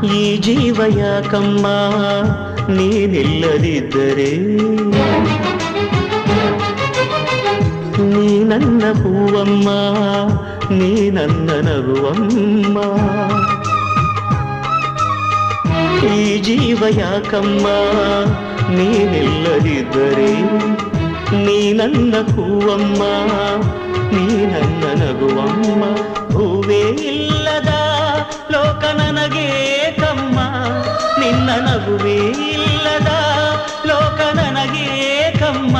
ಈ ಜೀವ ಯಾಕಮ್ಮ ನೀನಿಲ್ಲದಿದ್ದರೆ, ನೀ ನನ್ನ ಹೂವಮ್ಮ, ನೀ ನನ್ನ ನಗುವಮ್ಮ. ಈ ಜೀವ ಯಾಕಮ್ಮ ನೀನಿಲ್ಲದಿದ್ದರೆ, ನೀ ನನ್ನ ಹೂವಮ್ಮ, ನೀ ನನ್ನ ನಗುವಮ್ಮ. ಹೂವೇ ಇಲ್ಲದ ಲೋಕ ನನಗೆ ಕಮ್ಮ, ನಿನ್ನ ನಗುವೇ ಇಲ್ಲದ ಲೋಕ ನನಗೆ ಕಮ್ಮ.